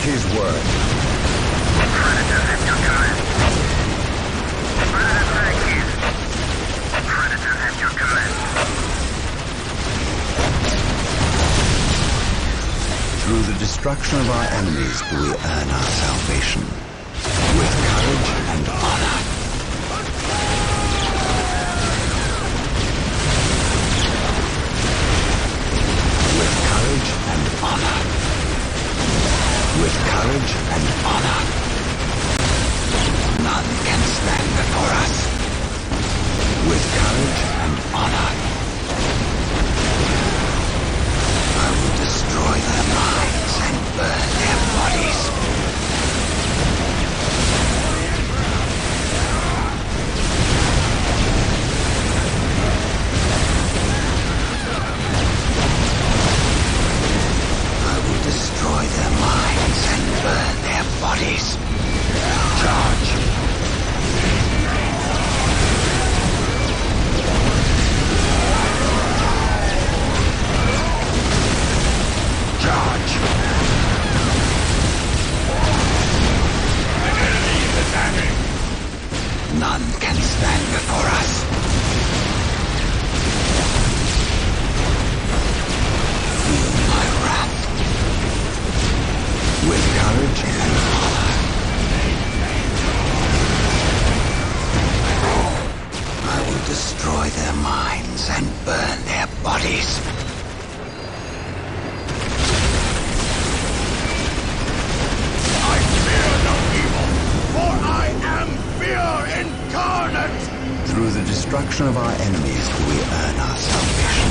his word. Predator at your command. Predator tank here. Predator at your command. Through the destruction of our enemies do we earn our salvation. With courage and honor. With courage and honor. With courage and honor. None can stand before us. With courage and honor. I will destroy their minds and burn their bodies. I will destroy their minds and burn their bodies. Charge. Charge! An enemy is attacking! None can stand before us. Feel my wrath. With courage and honor. I will destroy their minds and burn their bodies. Through the destruction of our enemies do we earn our salvation.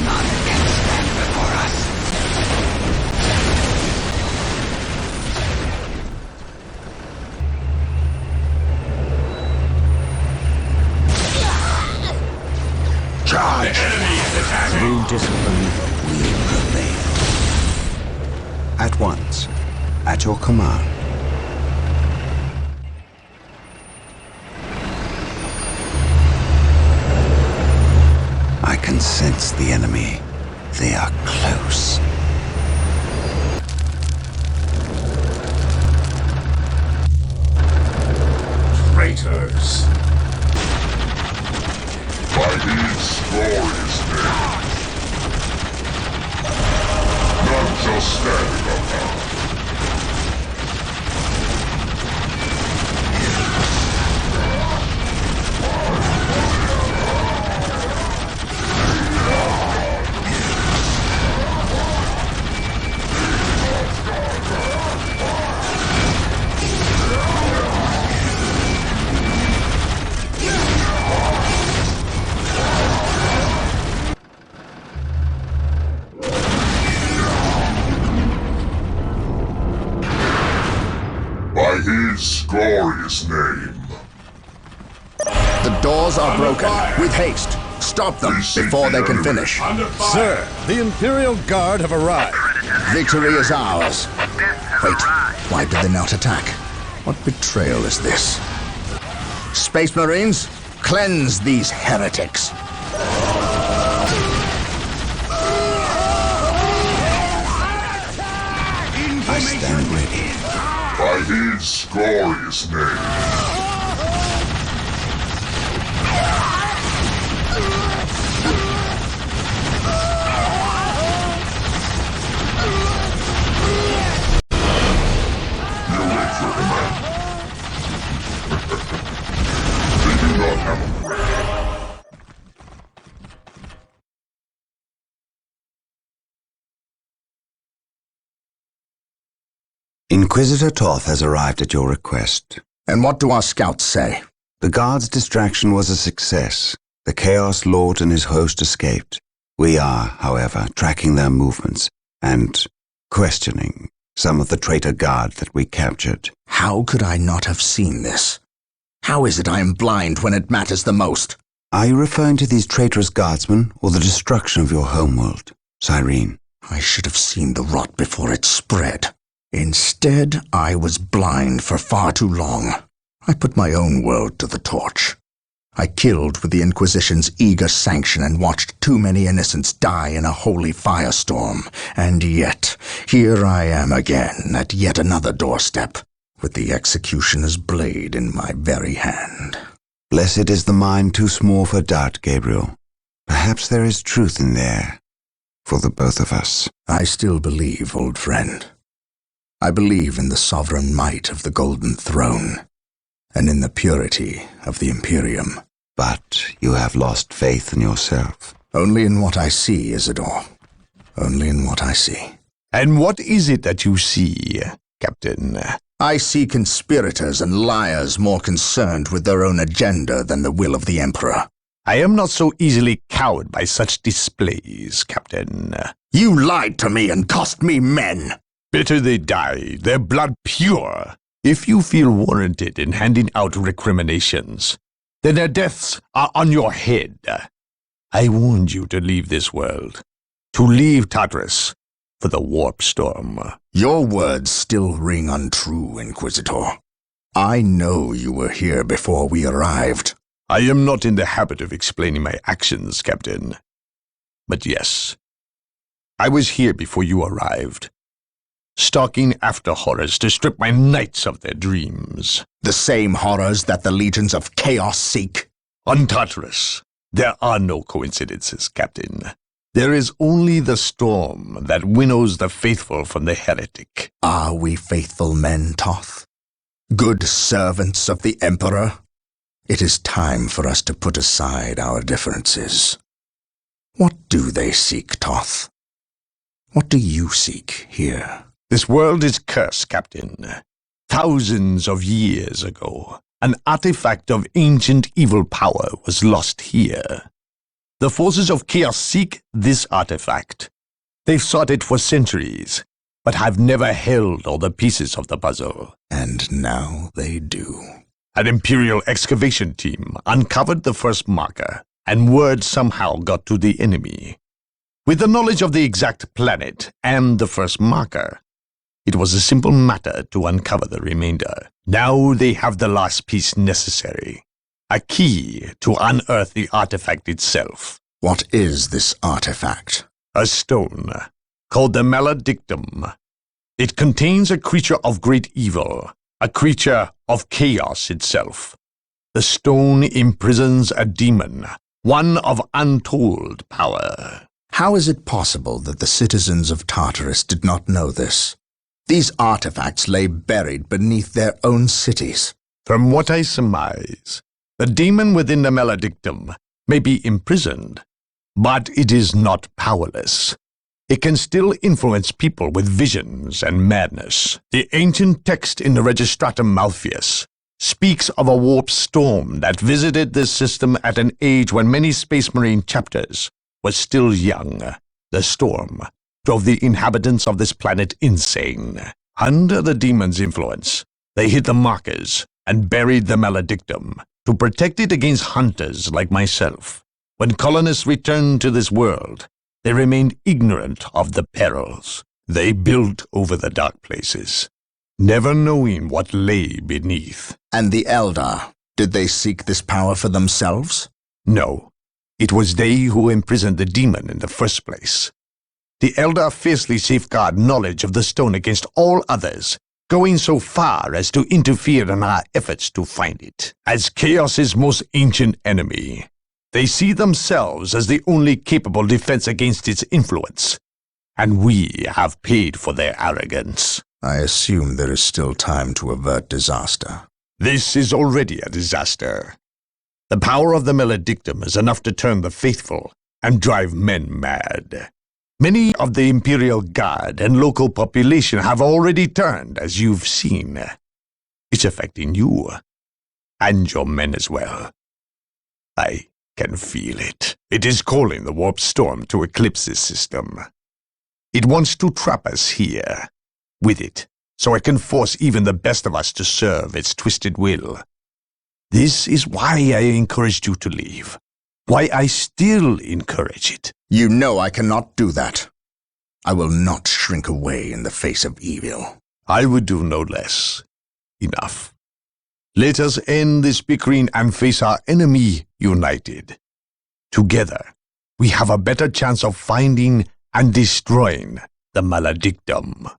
None can stand before us. Charge! The enemy is attacking! Through discipline, we prevail. At once. At your command. I can sense the enemy. They are close. Traitors! By his glorious name. None shall stand above us. By his glorious name. The doors are broken. With haste. Stop them before they can finish. Sir, the Imperial Guard have arrived. Victory is ours. Death Wait, has arrived. why did they not attack? What betrayal is this? Space Marines, cleanse these heretics. I stand ready. By his glorious name. You await your command. They do not have a Inquisitor Toth has arrived at your request. And what do our scouts say? The guard's distraction was a success. The Chaos Lord and his host escaped. We are, however, tracking their movements and questioning some of the traitor guard that we captured. How could I not have seen this? How is it I am blind when it matters the most? Are you referring to these traitorous guardsmen or the destruction of your homeworld, Cyrene? I should have seen the rot before it spread. Instead, I was blind for far too long. I put my own world to the torch. I killed with the Inquisition's eager sanction and watched too many innocents die in a holy firestorm. And yet, here I am again at yet another doorstep, with the executioner's blade in my very hand. Blessed is the mind too small for doubt, Gabriel. Perhaps there is truth in there, for the both of us. I still believe, old friend. I believe in the sovereign might of the Golden Throne, and in the purity of the Imperium. But you have lost faith in yourself. Only in what I see, Isidore. Only in what I see. And what is it that you see, Captain? I see conspirators and liars more concerned with their own agenda than the will of the Emperor. I am not so easily cowed by such displays, Captain. You lied to me and cost me men. Better they die, their blood pure. If you feel warranted in handing out recriminations, then their deaths are on your head. I warned you to leave this world, to leave Tartarus for the warp storm. Your words still ring untrue, Inquisitor. I know you were here before we arrived. I am not in the habit of explaining my actions, Captain. But yes, I was here before you arrived, stalking after horrors to strip my knights of their dreams. The same horrors that the legions of chaos seek. On Tartarus, there are no coincidences, Captain. There is only the storm that winnows the faithful from the heretic. Are we faithful men, Toth? Good servants of the Emperor? It is time for us to put aside our differences. What do they seek, Toth? What do you seek here? This world is cursed, Captain. Thousands of years ago, an artifact of ancient evil power was lost here. The forces of chaos seek this artifact. They've sought it for centuries, but have never held all the pieces of the puzzle. And now they do. An Imperial excavation team uncovered the first marker, and word somehow got to the enemy. With the knowledge of the exact planet and the first marker, it was a simple matter to uncover the remainder. Now they have the last piece necessary, a key to unearth the artifact itself. What is this artifact? A stone, called the Maledictum. It contains a creature of great evil, a creature of chaos itself. The stone imprisons a demon, one of untold power. How is it possible that the citizens of Tartarus did not know this? These artifacts lay buried beneath their own cities. From what I surmise, the demon within the Maledictum may be imprisoned, but it is not powerless. It can still influence people with visions and madness. The ancient text in the Registratum Malpheus speaks of a warp storm that visited this system at an age when many Space Marine chapters were still young. The storm drove the inhabitants of this planet insane. Under the demon's influence, they hid the markers and buried the Maledictum to protect it against hunters like myself. When colonists returned to this world, they remained ignorant of the perils. They built over the dark places, never knowing what lay beneath. And the Eldar, did they seek this power for themselves? No, it was they who imprisoned the demon in the first place. The Eldar fiercely safeguard knowledge of the stone against all others, going so far as to interfere in our efforts to find it. As Chaos's most ancient enemy, they see themselves as the only capable defense against its influence, and we have paid for their arrogance. I assume there is still time to avert disaster. This is already a disaster. The power of the Maledictum is enough to turn the faithful and drive men mad. Many of the Imperial Guard and local population have already turned, as you've seen. It's affecting you, and your men as well. I can feel it. It is calling the warp storm to eclipse this system. It wants to trap us here, with it, so it can force even the best of us to serve its twisted will. This is why I encouraged you to leave. Why I still encourage it. You know I cannot do that. I will not shrink away in the face of evil. I would do no less. Enough. Let us end this bickering and face our enemy united. Together, we have a better chance of finding and destroying the Maledictum.